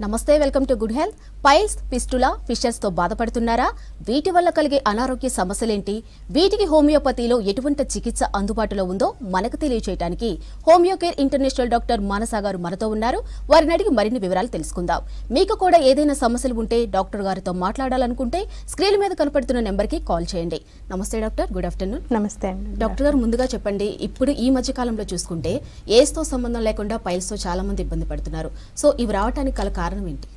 నమస్తే welcome to good health. Piles, fistula, fissures తో బాధపడుతున్నారా? వీటి వల్ల కలిగే అనారోగ్య సమస్యలేంటి? వీటికి హోమియోపతిలో ఎటువంటి చికిత్స అందుబాటులో ఉందో మనకు తెలియజేయడానికి హోమియోకేర్ ఇంటర్నేషనల్ డాక్టర్ మానస గారు మనతో ఉన్నారు. వారిని అడిగి మరిన్ని వివరాలు తెలుసుకుందాం. మీకు కూడా ఏదైనా సమస్యలు ఉంటే డాక్టర్ గారితో మాట్లాడాలనుకుంటే స్క్రీన్ మీద కనపడుతున్న నెంబర్కి కాల్ చేయండి. నమస్తే డాక్టర్, గుడ్ ఆఫ్టర్నూన్. నమస్తే అండి. డాక్టర్ గారు, ముందుగా చెప్పండి, ఇప్పుడు ఈ మధ్య కాలంలో చూసుకుంటే ఏజ్తో సంబంధం లేకుండా పైల్స్తో చాలా మంది ఇబ్బంది పడుతున్నారు. సో ఇవి రావడానికి గల కారణం ఏంటి?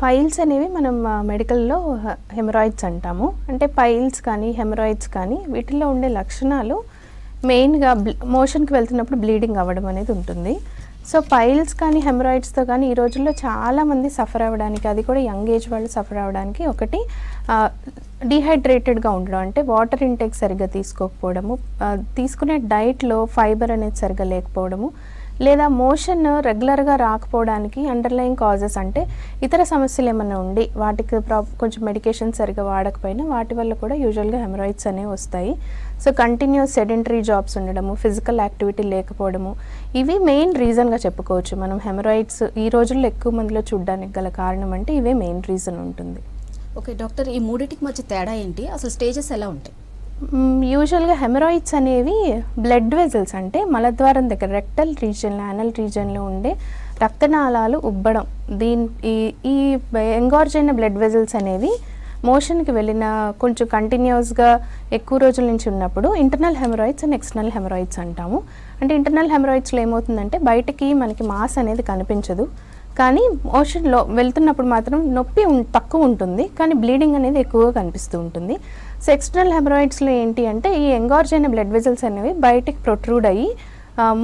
పైల్స్ అనేవి మనం మెడికల్లో హెమరాయిడ్స్ అంటాము. అంటే పైల్స్ కానీ హెమరాయిడ్స్ కానీ వీటిల్లో ఉండే లక్షణాలు మెయిన్గా మోషన్కి వెళ్తున్నప్పుడు బ్లీడింగ్ అవ్వడం అనేది ఉంటుంది. సో పైల్స్ కానీ హెమరాయిడ్స్తో కానీ ఈ రోజుల్లో చాలామంది సఫర్ అవ్వడానికి, అది కూడా యంగ్ ఏజ్ వాళ్ళు సఫర్ అవ్వడానికి ఒకటి డీహైడ్రేటెడ్గా ఉండడం, అంటే వాటర్ ఇంటేక్ సరిగ్గా తీసుకోకపోవడము, తీసుకునే డైట్లో ఫైబర్ అనేది సరిగ్గా లేకపోవడము, లేదా మోషన్ రెగ్యులర్గా రాకపోవడానికి అండర్లైన్ కాజెస్, అంటే ఇతర సమస్యలు ఏమైనా ఉండి వాటికి కొంచెం మెడికేషన్ సరిగ్గా వాడకపోయినా వాటి వల్ల కూడా యూజువల్గా హెమరాయిడ్స్ అనేవి వస్తాయి. సో కంటిన్యూస్ సెడెంటరీ జాబ్స్ ఉండడము, ఫిజికల్ యాక్టివిటీ లేకపోవడము, ఇవి మెయిన్ రీజన్గా చెప్పుకోవచ్చు. మనం హెమరాయిడ్స్ ఈ రోజుల్లో ఎక్కువ మందిలో చూడడానికి గల కారణం అంటే ఇవే మెయిన్ రీజన్ ఉంటుంది. ఓకే డాక్టర్, ఈ మూడింటికి మధ్య తేడా ఏంటి? అసలు స్టేజెస్ ఎలా ఉంటాయి? యూజువల్గా హెమరాయిడ్స్ అనేవి బ్లడ్ వెజల్స్, అంటే మలద్వారం దగ్గర రెక్టల్ రీజియన్, యానల్ రీజియన్లో ఉండే రక్తనాళాలు ఉబ్బడం, ఈ ఎంగార్జ్ అయిన బ్లడ్ వెజల్స్ అనేవి మోషన్కి వెళ్ళిన కొంచెం కంటిన్యూస్గా ఎక్కువ రోజుల నుంచి ఉన్నప్పుడు internal hemorrhoids and external hemorrhoids అంటాము. అంటే ఇంటర్నల్ హెమరాయిడ్స్లో ఏమవుతుందంటే బయటకి మనకి మాస్ అనేది కనిపించదు, కానీ మోషన్లో వెళ్తున్నప్పుడు మాత్రం నొప్పి తక్కువ ఉంటుంది, కానీ బ్లీడింగ్ అనేది ఎక్కువగా కనిపిస్తూ ఉంటుంది. సో ఎక్స్టర్నల్ హెమరాయిడ్స్లో ఏంటి అంటే ఈ ఎంగార్జ్ అయిన బ్లడ్ వెజల్స్ అనేవి బయటికి ప్రొట్రూడ్ అయ్యి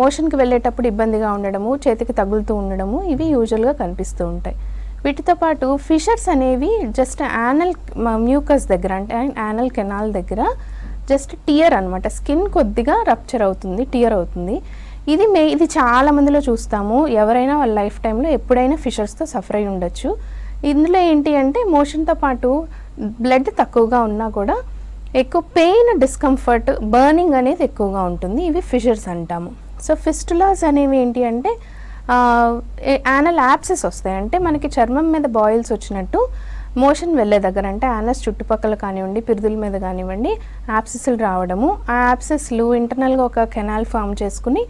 మోషన్కి వెళ్ళేటప్పుడు ఇబ్బందిగా ఉండడము, చేతికి తగులుతూ ఉండడము, ఇవి యూజువల్గా కనిపిస్తూ ఉంటాయి. వీటితో పాటు ఫిషర్స్ అనేవి జస్ట్ యానల్ మ్యూకస్ దగ్గర, అంటే యానల్ కెనాల్ దగ్గర జస్ట్ టియర్ అనమాట, స్కిన్ కొద్దిగా రప్చర్ అవుతుంది, టియర్ అవుతుంది. ఇది చాలా మందిలో చూస్తాము. ఎవరైనా వాళ్ళ లైఫ్ టైంలో ఎప్పుడైనా ఫిషర్స్తో సఫర్ అయి ఉండొచ్చు. ఇందులో ఏంటి అంటే మోషన్తో పాటు బ్లడ్ తక్కువగా ఉన్నా కూడా ఎక్కువ పెయిన్, డిస్కంఫర్ట్, బర్నింగ్ అనేది ఎక్కువగా ఉంటుంది. ఇవి ఫిషర్స్ అంటాము. సో ఫిస్టులాస్ అనేవి ఏంటి అంటే యానల్ యాప్సెస్ వస్తాయి, అంటే మనకి చర్మం మీద బాయిల్స్ వచ్చినట్టు మోషన్ వెళ్ళే దగ్గర, అంటే యానస్ చుట్టుపక్కల కానివ్వండి, పిరుదుల మీద కానివ్వండి యాప్సెస్లు రావడము, ఆ యాప్సెస్లు ఇంటర్నల్గా ఒక కెనాల్ ఫామ్ చేసుకుని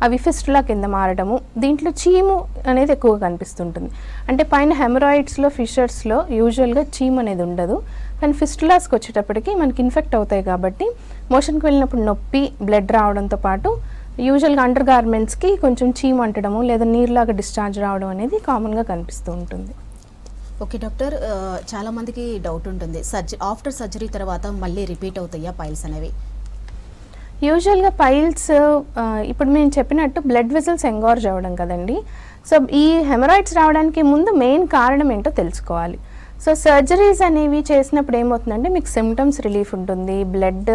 అవి ఫిస్టులా కింద మారడము, దీంట్లో చీము అనేది ఎక్కువగా కనిపిస్తుంటుంది. అంటే పైన హెమరాయిడ్స్లో, ఫిషర్స్లో యూజువల్గా చీము అనేది ఉండదు, కానీ ఫిస్టులాస్కి వచ్చేటప్పటికి మనకి ఇన్ఫెక్ట్ అవుతాయి కాబట్టి మోషన్కి వెళ్ళినప్పుడు నొప్పి, బ్లడ్ రావడంతో పాటు యూజువల్గా అండర్ గార్మెంట్స్కి కొంచెం చీము అంటడము లేదా నీరులాగా డిశ్చార్జ్ రావడం అనేది కామన్గా కనిపిస్తూ ఉంటుంది. ఓకే డాక్టర్, చాలా మందికి డౌట్ ఉంటుంది, ఆఫ్టర్ సర్జరీ తర్వాత మళ్ళీ రిపీట్ అవుతాయా పైల్స్ అనేవి? యూజువల్గా పైల్స్ ఇప్పుడు మేము చెప్పినట్టు బ్లడ్ వెజల్స్ ఎంగార్జ్ అవ్వడం కదండి. సో ఈ హెమరాయిడ్స్ రావడానికి ముందు మెయిన్ కారణం ఏంటో తెలుసుకోవాలి. సో సర్జరీస్ అనేవి చేసినప్పుడు ఏమవుతుందంటే మీకు సిమ్టమ్స్ రిలీఫ్ ఉంటుంది, బ్లడ్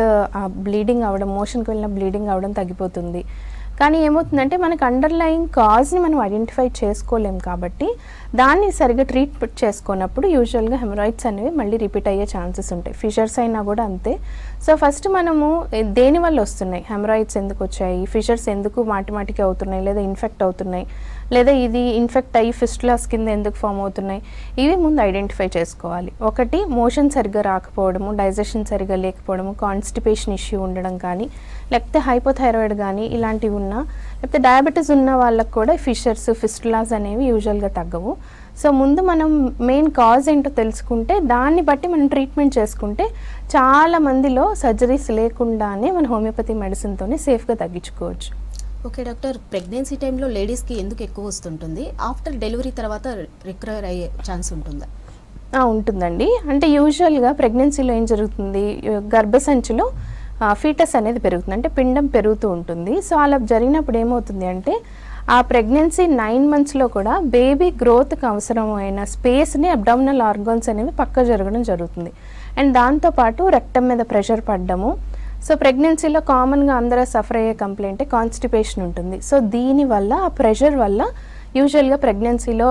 బ్లీడింగ్ అవ్వడం, మోషన్కి వెళ్ళిన బ్లీడింగ్ అవ్వడం తగ్గిపోతుంది. కానీ ఏమవుతుందంటే మనకు అండర్లయింగ్ కాజ్ని మనం ఐడెంటిఫై చేసుకోలేం కాబట్టి దాన్ని సరిగ్గా ట్రీట్ చేసుకున్నప్పుడు యూజువల్గా హెమరాయిడ్స్ అనేవి మళ్ళీ రిపీట్ అయ్యే ఛాన్సెస్ ఉంటాయి. ఫిషర్స్ అయినా కూడా అంతే. సో ఫస్ట్ మనము దేని వల్ల వస్తున్నాయి, హెమరాయిడ్స్ ఎందుకు వచ్చాయి, ఫిషర్స్ ఎందుకు మాటిమాటికి అవుతున్నాయి, లేదా ఇన్ఫెక్ట్ అవుతున్నాయి, లేదా ఇది ఇన్ఫెక్ట్ అయ్యి ఫిస్టులాస్ కింద ఎందుకు ఫామ్ అవుతున్నాయి, ఇవి ముందు ఐడెంటిఫై చేసుకోవాలి. ఒకటి మోషన్ సరిగ్గా రాకపోవడము, డైజెషన్ సరిగ్గా లేకపోవడము, కాన్స్టిపేషన్ ఇష్యూ ఉండడం కానీ, లేకపోతే హైపోథైరాయిడ్ కానీ ఇలాంటివి ఉన్నా, లేకపోతే డయాబెటీస్ ఉన్న వాళ్ళకు కూడా ఫిషర్స్, ఫిస్టులాస్ అనేవి యూజువల్గా తగ్గవు. సో ముందు మనం మెయిన్ కాజ్ ఏంటో తెలుసుకుంటే దాన్ని బట్టి మనం ట్రీట్మెంట్ చేసుకుంటే చాలా మందిలో సర్జరీస్ లేకుండానే మన హోమియోపతి మెడిసిన్తోనే సేఫ్గా తగ్గించుకోవచ్చు. ఓకే డాక్టర్, ప్రెగ్నెన్సీ టైంలో లేడీస్కి ఎందుకు ఎక్కువ వస్తుంటుంది? ఆఫ్టర్ డెలివరీ తర్వాత రికవర్ అయ్యే ఛాన్స్ ఉంటుందా? ఉంటుందండి. అంటే యూజువల్గా ప్రెగ్నెన్సీలో ఏం జరుగుతుంది, గర్భసంచిలో ఫీటస్ అనేది పెరుగుతుంది, అంటే పిండం పెరుగుతూ ఉంటుంది. సో అలా జరిగినప్పుడు ఏమవుతుంది అంటే ఆ ప్రెగ్నెన్సీ 9 monthsలో కూడా బేబీ గ్రోత్కి అవసరమైన స్పేస్ని అబ్డామినల్ ఆర్గాన్స్ అనేవి పక్క జరగడం జరుగుతుంది. అండ్ దాంతోపాటు రెక్టమ్ మీద ప్రెషర్ పడ్డము. సో ప్రెగ్నెన్సీలో కామన్గా అందరూ సఫర్ అయ్యే కంప్లైంట్ కాన్స్టిపేషన్ ఉంటుంది. సో దీనివల్ల ఆ ప్రెషర్ వల్ల యూజువల్గా ప్రెగ్నెన్సీలో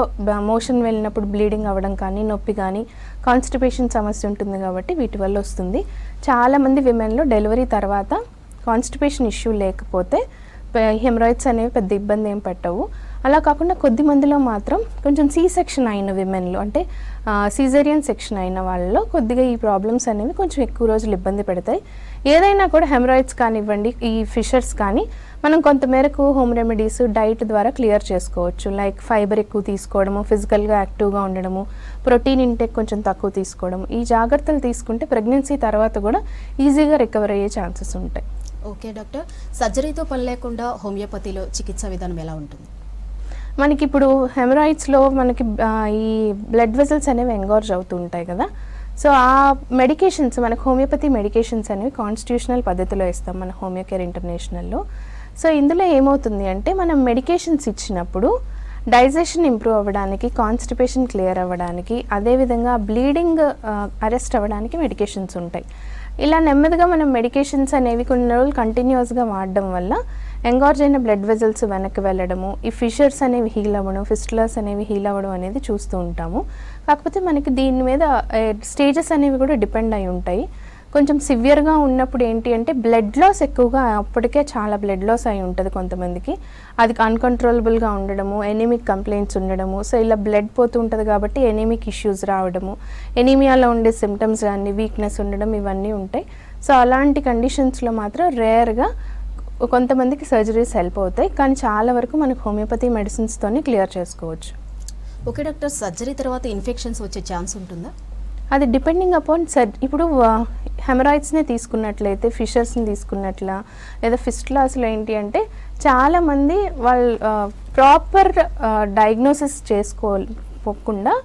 మోషన్ వెళ్ళినప్పుడు బ్లీడింగ్ అవ్వడం కానీ, నొప్పి కానీ, కాన్స్టిపేషన్ సమస్య ఉంటుంది కాబట్టి వీటి వల్ల వస్తుంది. చాలామంది విమెన్లో డెలివరీ తర్వాత కాన్స్టిపేషన్ ఇష్యూ లేకపోతే హెమరాయిడ్స్ అనేవి పెద్ద ఇబ్బంది ఏం పెట్టవు. అలా కాకుండా కొద్ది మందిలో మాత్రం కొంచెం సి సెక్షన్ అయిన విమెన్లో అంటే సిజేరియన్ సెక్షన్ అయిన వాళ్ళలో కొద్దిగా ఈ ప్రాబ్లమ్స్ అనేవి కొంచెం ఎక్కువ రోజులు ఇబ్బంది పెడతాయి. ఏదైనా కూడా హెమరాయిడ్స్ కానివ్వండి, ఈ ఫిషర్స్ కానీ మనం కొంతమేరకు హోమ్ రెమెడీస్ డైట్ ద్వారా క్లియర్ చేసుకోవచ్చు. లైక్ ఫైబర్ ఎక్కువ తీసుకోవడము, ఫిజికల్గా యాక్టివ్గా ఉండడము, ప్రోటీన్ ఇంటేక్ కొంచెం తక్కువ తీసుకోవడం, ఈ జాగ్రత్తలు తీసుకుంటే ప్రెగ్నెన్సీ తర్వాత కూడా ఈజీగా రికవర్ అయ్యే ఛాన్సెస్ ఉంటాయి. ఓకే డాక్టర్, సర్జరీతో పని లేకుండా హోమియోపతిలో చికిత్స విధానం ఎలా ఉంటుంది? మనకి ఇప్పుడు హెమరాయిడ్స్లో మనకి ఈ బ్లడ్ వెజల్స్ అనేవి ఎంగార్జ్ అవుతూ ఉంటాయి కదా. సో ఆ మెడికేషన్స్ మనకు హోమియోపతి మెడికేషన్స్ అనేవి కాన్స్టిట్యూషనల్ పద్ధతిలో ఇస్తాం మన హోమియో కేర్ ఇంటర్నేషనల్లో. సో ఇందులో ఏమవుతుంది అంటే మనం మెడికేషన్స్ ఇచ్చినప్పుడు డైజెషన్ ఇంప్రూవ్ అవ్వడానికి, కాన్స్టిపేషన్ క్లియర్ అవ్వడానికి, అదేవిధంగా బ్లీడింగ్ అరెస్ట్ అవ్వడానికి మెడికేషన్స్ ఉంటాయి. ఇలా నెమ్మదిగా మనం మెడికేషన్స్ అనేవి కొన్ని రోజులు కంటిన్యూస్గా వాడడం వల్ల ఎంగార్జ్ అయిన బ్లడ్ వెజల్స్ వెనక్కి వెళ్ళడము, ఈ ఫిషర్స్ అనేవి హీల్ అవ్వడం, ఫిస్టులాస్ అనేవి హీల్ అవ్వడం అనేది చూస్తూ ఉంటాము. కాకపోతే మనకి దీని మీద స్టేజెస్ అనేవి కూడా డిపెండ్ అయి ఉంటాయి. కొంచెం సివియర్గా ఉన్నప్పుడు ఏంటి అంటే బ్లడ్ లాస్ ఎక్కువగా అప్పటికే చాలా బ్లడ్ లాస్ అయి ఉంటుంది కొంతమందికి. అది అన్కంట్రోలబుల్గా ఉండడము, ఎనీమిక్ కంప్లైంట్స్ ఉండడము. సో ఇలా బ్లడ్ పోతూ ఉంటుంది కాబట్టి ఎనీమిక్ ఇష్యూస్ రావడము, ఎనీమియాలో ఉండే సిమ్టమ్స్ అన్ని వీక్నెస్ ఉండడం ఇవన్నీ ఉంటాయి. సో అలాంటి కండిషన్స్లో మాత్రం రేర్గా కొంతమందికి సర్జరీస్ హెల్ప్ అవుతాయి, కానీ చాలా వరకు మనకు హోమియోపతి మెడిసిన్స్తోనే క్లియర్ చేసుకోవచ్చు. ఓకే డాక్టర్, సర్జరీ తర్వాత ఇన్ఫెక్షన్స్ వచ్చే ఛాన్స్ ఉంటుందా? అది డిపెండింగ్ అపాన్ ఇప్పుడు హెమరాయిడ్స్ని తీసుకున్నట్లయితే, ఫిషర్స్ని తీసుకున్నట్లా, లేదా ఫిస్టులాస్లో ఏంటి అంటే చాలామంది వాళ్ళు ప్రాపర్ డయాగ్నోసిస్ చేసుకోకుండా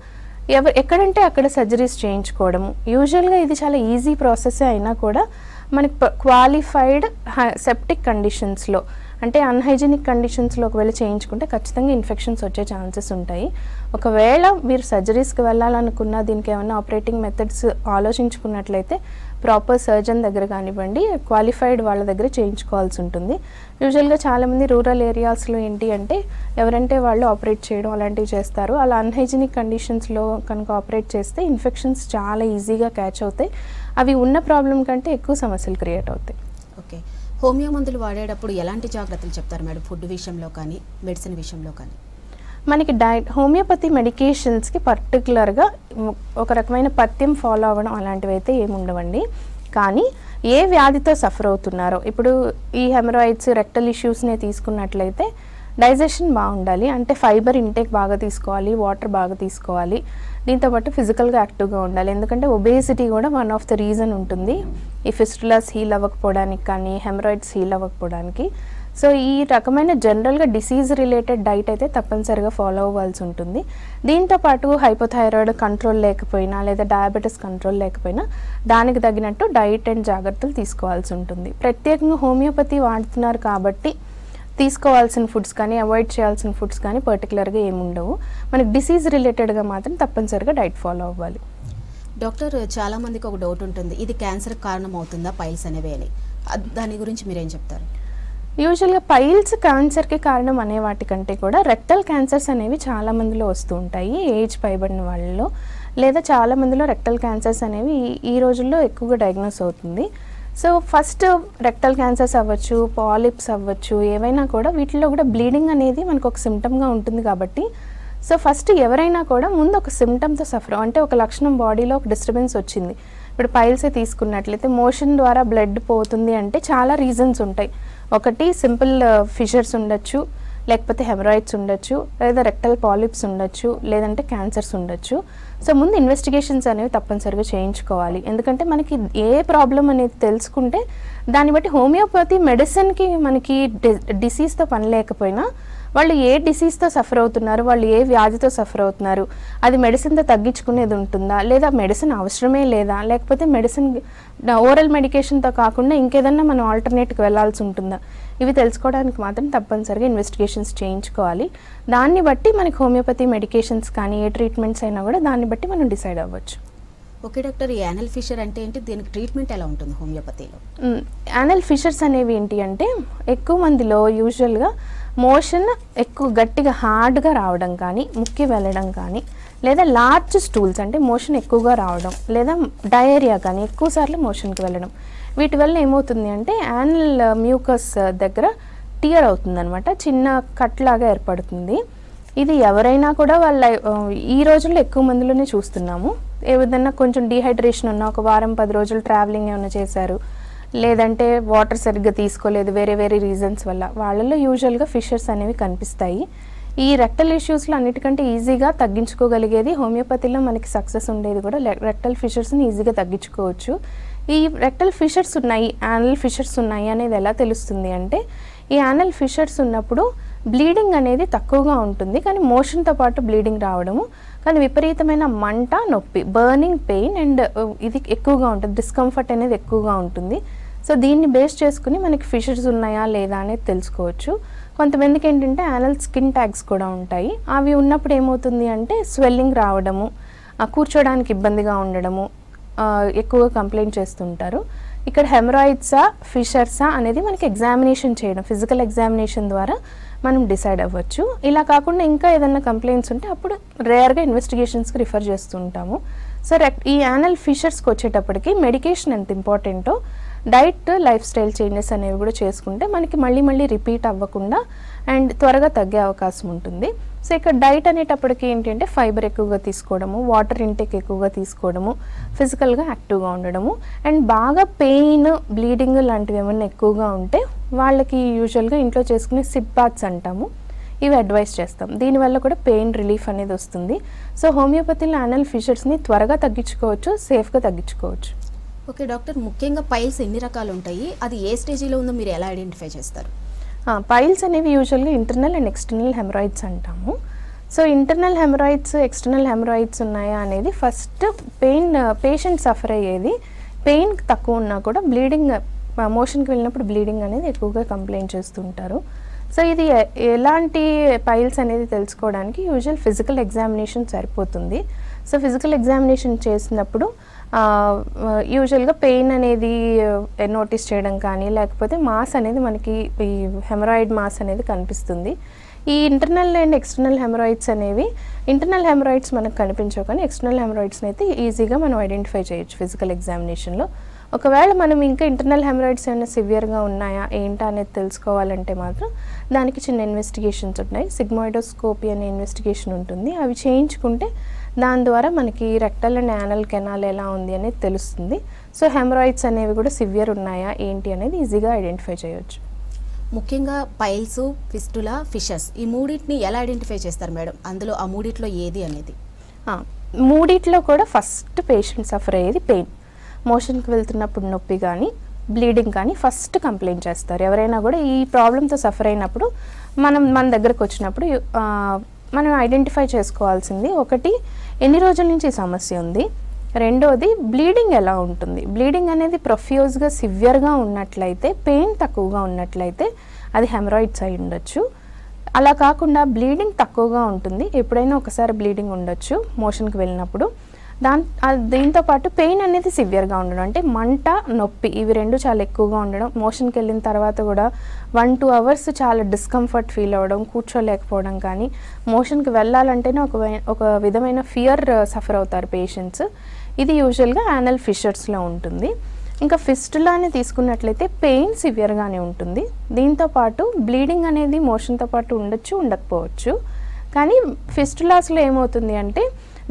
ఎక్కడంటే అక్కడ సర్జరీస్ చేయించుకోవడము. యూజువల్గా ఇది చాలా ఈజీ ప్రాసెస్ అయినా కూడా మనకి క్వాలిఫైడ్ సెప్టిక్ కండిషన్స్లో అంటే అన్హైజీనిక్ కండిషన్స్లో ఒకవేళ చేయించుకుంటే ఖచ్చితంగా ఇన్ఫెక్షన్స్ వచ్చే ఛాన్సెస్ ఉంటాయి. ఒకవేళ మీరు సర్జరీస్కి వెళ్ళాలనుకున్నా, దీనికి ఏమైనా ఆపరేటింగ్ మెథడ్స్ ఆలోచించుకున్నట్లయితే ప్రాపర్ సర్జన్ దగ్గర కానివ్వండి, క్వాలిఫైడ్ వాళ్ళ దగ్గర చేయించుకోవాల్సి ఉంటుంది. యూజువల్గా చాలామంది రూరల్ ఏరియాస్లో ఏంటి అంటే ఎవరంటే వాళ్ళు ఆపరేట్ చేయడం అలాంటివి చేస్తారు. అలా అన్హైజీనిక్ కండిషన్స్లో కనుక ఆపరేట్ చేస్తే ఇన్ఫెక్షన్స్ చాలా ఈజీగా క్యాచ్ అవుతాయి. అవి ఉన్న ప్రాబ్లం కంటే ఎక్కువ సమస్యలు క్రియేట్ అవుతాయి. ఓకే, హోమియో మందులు వాడేటప్పుడు ఎలాంటి జాగ్రత్తలు చెప్తారు మేడం? ఫుడ్ విషయంలో కానీ, మెడిసిన్ విషయంలో కానీ? మనకి హోమియోపతి మెడికేషన్స్కి పర్టికులర్గా ఒక రకమైన పథ్యం ఫాలో అవ్వడం అలాంటివి అయితే ఏమి ఉండవండి. కానీ ఏ వ్యాధితో సఫర్ అవుతున్నారో, ఇప్పుడు ఈ హెమరాయిడ్స్, రెక్టల్ ఇష్యూస్ని తీసుకున్నట్లయితే డైజెషన్ బాగుండాలి, అంటే ఫైబర్ ఇంటేక్ బాగా తీసుకోవాలి, వాటర్ బాగా తీసుకోవాలి, దీంతోపాటు ఫిజికల్గా యాక్టివ్గా ఉండాలి. ఎందుకంటే ఒబేసిటీ కూడా వన్ ఆఫ్ ద రీజన్ ఉంటుంది ఈ ఫిస్టులాస్ హీల్ అవ్వకపోవడానికి కానీ, హెమరాయిడ్స్ హీల్ అవ్వకపోవడానికి. సో ఈ రకమైన జనరల్గా డిసీజ్ రిలేటెడ్ డైట్ అయితే తప్పనిసరిగా ఫాలో అవ్వాల్సి ఉంటుంది. దీంతోపాటు హైపోథైరాయిడ్ కంట్రోల్ లేకపోయినా, లేదా డయాబెటీస్ కంట్రోల్ లేకపోయినా దానికి తగినట్టు డైట్ అండ్ జాగ్రత్తలు తీసుకోవాల్సి ఉంటుంది. ప్రత్యేకంగా హోమియోపతి వాడుతున్నారు కాబట్టి తీసుకోవాల్సిన ఫుడ్స్ కానీ, అవాయిడ్ చేయాల్సిన ఫుడ్స్ కానీ పర్టికులర్గా ఏముండవు. మనకి డిసీజ్ రిలేటెడ్గా మాత్రం తప్పనిసరిగా డైట్ ఫాలో అవ్వాలి. డాక్టర్, చాలామందికి ఒక డౌట్ ఉంటుంది, ఇది క్యాన్సర్ కారణం అవుతుందా పైల్స్ అనేవి అని, దాని గురించి మీరేం చెప్తారు? యూజువల్గా పైల్స్ క్యాన్సర్కి కారణం అనే వాటికంటే కూడా రెక్టల్ క్యాన్సర్స్ అనేవి చాలా మందిలో వస్తూ ఉంటాయి ఏజ్ పైబడిన వాళ్ళలో, లేదా చాలా మందిలో రెక్టల్ క్యాన్సర్స్ అనేవి ఈ రోజుల్లో ఎక్కువగా డయాగ్నోస్ అవుతుంది. సో ఫస్ట్ రెక్టల్ క్యాన్సర్స్ అవ్వచ్చు, పాలిప్స్ అవ్వచ్చు, ఏవైనా కూడా వీటిలో కూడా బ్లీడింగ్ అనేది మనకు ఒక సిమ్టమ్గా ఉంటుంది కాబట్టి సో ఫస్ట్ ఎవరైనా కూడా ముందు ఒక సిమ్టమ్తో సఫర్ అంటే ఒక లక్షణం బాడీలో ఒక డిస్టర్బెన్స్ వచ్చింది. ఇప్పుడు పైల్సే తీసుకున్నట్లయితే మోషన్ ద్వారా బ్లడ్ పోతుంది అంటే చాలా రీజన్స్ ఉంటాయి. ఒకటి సింపుల్ ఫిషర్స్ ఉండొచ్చు, లేకపోతే హెమరాయిడ్స్ ఉండొచ్చు, లేదా రెక్టల్ పాలిప్స్ ఉండొచ్చు, లేదంటే క్యాన్సర్స్ ఉండొచ్చు. సో ముందు ఇన్వెస్టిగేషన్స్ అనేవి తప్పనిసరిగా చేయించుకోవాలి. ఎందుకంటే మనకి ఏ ప్రాబ్లం అనేది తెలుసుకుంటే దాన్ని బట్టి హోమియోపతి మెడిసిన్కి మనకి డిసీజ్తో పని లేకపోయినా వాళ్ళు ఏ డిసీజ్తో సఫర్ అవుతున్నారు, వాళ్ళు ఏ వ్యాధితో సఫర్ అవుతున్నారు, అది మెడిసిన్తో తగ్గించుకునేది ఉంటుందా, లేదా మెడిసిన్ అవసరమే లేదా, లేకపోతే మెడిసిన్ ఓరల్ మెడికేషన్తో కాకుండా ఇంకేదన్నా మనం ఆల్టర్నేట్కి వెళ్ళాల్సి ఉంటుందా, ఇవి తెలుసుకోవడానికి మాత్రం తప్పనిసరిగా ఇన్వెస్టిగేషన్స్ చేయించుకోవాలి. దాన్ని బట్టి మనకి హోమియోపతి మెడికేషన్స్ కానీ ఏ ట్రీట్మెంట్స్ అయినా కూడా దాన్ని బట్టి మనం డిసైడ్ అవ్వచ్చు. ఓకే డాక్టర్, ఈ యానల్ ఫిషర్ అంటే ఏంటి, దీనికి ట్రీట్మెంట్ ఎలా ఉంటుంది హోమియోపతిలో? యానల్ ఫిషర్స్ అనేవి ఏంటి అంటే ఎక్కువ మందిలో యూజువల్గా మోషన్ ఎక్కువ గట్టిగా హార్డ్గా రావడం కానీ, ముక్కి వెళ్ళడం కానీ, లేదా లార్జ్ స్టూల్స్ అంటే మోషన్ ఎక్కువగా రావడం, లేదా డయేరియా కానీ ఎక్కువసార్లు మోషన్కి వెళ్ళడం, వీటి వల్ల ఏమవుతుంది అంటే యానల్ మ్యూకస్ దగ్గర టియర్ అవుతుంది అనమాట, చిన్న కట్ లాగా ఏర్పడుతుంది. ఇది ఎవరైనా కూడా వాళ్ళ ఈ రోజుల్లో ఎక్కువ మందిలోనే చూస్తున్నాము. ఏదైనా కొంచెం డీహైడ్రేషన్ ఉన్న ఒక వారం 10 రోజులు ట్రావెలింగ్ ఏమైనా చేశారు, లేదంటే వాటర్ సరిగ్గా తీసుకోలేదు, వేరే వేరే రీజన్స్ వల్ల వాళ్ళల్లో యూజువల్గా ఫిషర్స్ అనేవి కనిపిస్తాయి. ఈ రెక్టల్ ఇష్యూస్లో అన్నిటికంటే ఈజీగా తగ్గించుకోగలిగేది హోమియోపతిలో మనకి సక్సెస్ ఉండేది కూడా రెక్టల్ ఫిషర్స్ని ఈజీగా తగ్గించుకోవచ్చు. ఈ రెక్టల్ ఫిషర్స్ ఉన్నాయి, యానల్ ఫిషర్స్ ఉన్నాయి అనేది ఎలా తెలుస్తుంది అంటే, ఈ యానల్ ఫిషర్స్ ఉన్నప్పుడు బ్లీడింగ్ అనేది తక్కువగా ఉంటుంది, కానీ మోషన్తో పాటు బ్లీడింగ్ రావడము, కానీ విపరీతమైన మంట, నొప్పి, బర్నింగ్ పెయిన్ అండ్ ఇది ఎక్కువగా ఉంటుంది, డిస్కంఫర్ట్ అనేది ఎక్కువగా ఉంటుంది. సో దీన్ని బేస్ చేసుకుని మనకి ఫిషర్స్ ఉన్నాయా లేదా అనేది తెలుసుకోవచ్చు. కొంతమందికి ఏంటంటే యానల్ స్కిన్ ట్యాగ్స్ కూడా ఉంటాయి. అవి ఉన్నప్పుడు ఏమవుతుంది అంటే స్వెల్లింగ్ రావడము, కూర్చోడానికి ఇబ్బందిగా ఉండడము, ఎక్కువగా కంప్లైంట్ చేస్తుంటారు. ఇక్కడ హెమరాయిడ్సా ఫిషర్సా అనేది మనకి ఎగ్జామినేషన్ చేయడం, ఫిజికల్ ఎగ్జామినేషన్ ద్వారా మనం డిసైడ్ అవ్వచ్చు. ఇలా కాకుండా ఇంకా ఏదైనా కంప్లైంట్స్ ఉంటే అప్పుడు రేర్గా ఇన్వెస్టిగేషన్స్కి రిఫర్ చేస్తుంటాము. సో ఈ యానల్ ఫిషర్స్కి వచ్చేటప్పటికి మెడికేషన్ ఎంత ఇంపార్టెంటో డైట్, లైఫ్ స్టైల్ చేంజెస్ అనేవి కూడా చేసుకుంటే మనకి మళ్ళీ రిపీట్ అవ్వకుండా అండ్ త్వరగా తగ్గే అవకాశం ఉంటుంది. సో ఇక్కడ డైట్ అనేటప్పటికి ఏంటంటే ఫైబర్ ఎక్కువగా తీసుకోవడము, వాటర్ ఇంటేక్ ఎక్కువగా తీసుకోవడము, ఫిజికల్గా యాక్టివ్గా ఉండడము, అండ్ బాగా పెయిన్, బ్లీడింగ్ లాంటివి ఏమైనా ఎక్కువగా ఉంటే వాళ్ళకి యూజువల్గా ఇంట్లో చేసుకునే సిప్ బాత్స్ అంటాము, ఇవి అడ్వైస్ చేస్తాం. దీనివల్ల కూడా పెయిన్ రిలీఫ్ అనేది వస్తుంది. సో హోమియోపతిలో యానల్ ఫిషర్స్ని త్వరగా తగ్గించుకోవచ్చు, సేఫ్గా తగ్గించుకోవచ్చు. ఓకే డాక్టర్, ముఖ్యంగా పైల్స్ ఎన్ని రకాలు ఉంటాయి, అది ఏ స్టేజీలో ఉందో మీరు ఎలా ఐడెంటిఫై చేస్తారు? పైల్స్ అనేవి యూజువల్గా ఇంటర్నల్ అండ్ ఎక్స్టర్నల్ హెమరాయిడ్స్ అంటాము. So internal hemorrhoids, external hemorrhoids ఉన్నాయా అనేది ఫస్ట్ పేషెంట్ సఫర్ అయ్యేది పెయిన్ తక్కువ ఉన్నా కూడా బ్లీడింగ్, మోషన్కి వెళ్ళినప్పుడు బ్లీడింగ్ అనేది ఎక్కువగా కంప్లైంట్ చేస్తుంటారు. సో ఇది ఎలాంటి పైల్స్ అనేది తెలుసుకోవడానికి యూజువల్ ఫిజికల్ ఎగ్జామినేషన్ సరిపోతుంది. సో ఫిజికల్ ఎగ్జామినేషన్ చేసినప్పుడు యూజువల్గా పెయిన్ అనేది నోటీస్ చేయడం కానీ, లేకపోతే మాస్ అనేది మనకి ఈ హెమరాయిడ్ మాస్ అనేది కనిపిస్తుంది. ఈ ఇంటర్నల్ అండ్ ఎక్స్టర్నల్ హెమరాయిడ్స్ అనేవి, ఇంటర్నల్ హెమరాయిడ్స్ మనకు కనిపించవు, కానీ ఎక్స్టర్నల్ హెమరాయిడ్స్ని అయితే ఈజీగా మనం ఐడెంటిఫై చేయొచ్చు ఫిజికల్ ఎగ్జామినేషన్లో. ఒకవేళ మనం ఇంకా ఇంటర్నల్ హెమరాయిడ్స్ ఏమైనా సివియర్గా ఉన్నాయా ఏంటా అనేది తెలుసుకోవాలంటే మాత్రం దానికి చిన్న ఇన్వెస్టిగేషన్స్ ఉన్నాయి. సిగ్మాయిడోస్కోపీ అనే ఇన్వెస్టిగేషన్ ఉంటుంది, అవి చేయించుకుంటే దాని ద్వారా మనకి రెక్టల్ అండ్ యానల్ కెనాల్ ఎలా ఉంది అనేది తెలుస్తుంది. సో హెమరాయిడ్స్ అనేవి కూడా సివియర్ ఉన్నాయా ఏంటి అనేది ఈజీగా ఐడెంటిఫై చేయొచ్చు. ముఖ్యంగా పైల్స్, ఫిస్టులా, ఫిషర్స్ ఈ మూడింటిని ఎలా ఐడెంటిఫై చేస్తారు మేడం? అందులో ఆ మూడిట్లో ఏది అనేది? మూడిట్లో కూడా ఫస్ట్ పేషెంట్ సఫర్ అయ్యేది పెయిన్, మోషన్కి వెళ్తున్నప్పుడు నొప్పి కానీ, బ్లీడింగ్ కానీ ఫస్ట్ కంప్లైంట్ చేస్తారు. ఎవరైనా కూడా ఈ ప్రాబ్లంతో సఫర్ అయినప్పుడు మన దగ్గరకు వచ్చినప్పుడు మనం ఐడెంటిఫై చేసుకోవాల్సింది, ఒకటి ఎన్ని రోజుల నుంచి ఈ సమస్య ఉంది, రెండోది బ్లీడింగ్ ఎలా ఉంటుంది. బ్లీడింగ్ అనేది ప్రొఫ్యూజ్గా సివియర్గా ఉన్నట్లయితే, పెయిన్ తక్కువగా ఉన్నట్లయితే అది హెమరాయిడ్స్ అయి ఉండొచ్చు. అలా కాకుండా బ్లీడింగ్ తక్కువగా ఉంటుంది, ఎప్పుడైనా ఒకసారి బ్లీడింగ్ ఉండొచ్చు మోషన్కి వెళ్ళినప్పుడు. దీంతో పాటు పెయిన్ అనేది సివియర్గా ఉండడం, అంటే మంట, నొప్పి, ఇవి రెండు చాలా ఎక్కువగా ఉండడం, మోషన్కి వెళ్ళిన తర్వాత కూడా 1-2 అవర్స్ చాలా డిస్కంఫర్ట్ ఫీల్ అవ్వడం, కూర్చోలేకపోవడం, కానీ మోషన్కి వెళ్ళాలంటేనే ఒక విధమైన ఫియర్ సఫర్ అవుతారు పేషెంట్స్. ఇది యూజువల్గా యానల్ ఫిషర్స్లో ఉంటుంది. ఇంకా ఫిస్టులాని తీసుకున్నట్లయితే పెయిన్ సివియర్గానే ఉంటుంది, దీంతో పాటు బ్లీడింగ్ అనేది మోషన్తో పాటు ఉండొచ్చు, ఉండకపోవచ్చు. కానీ ఫిస్టులాస్లో ఏమవుతుంది అంటే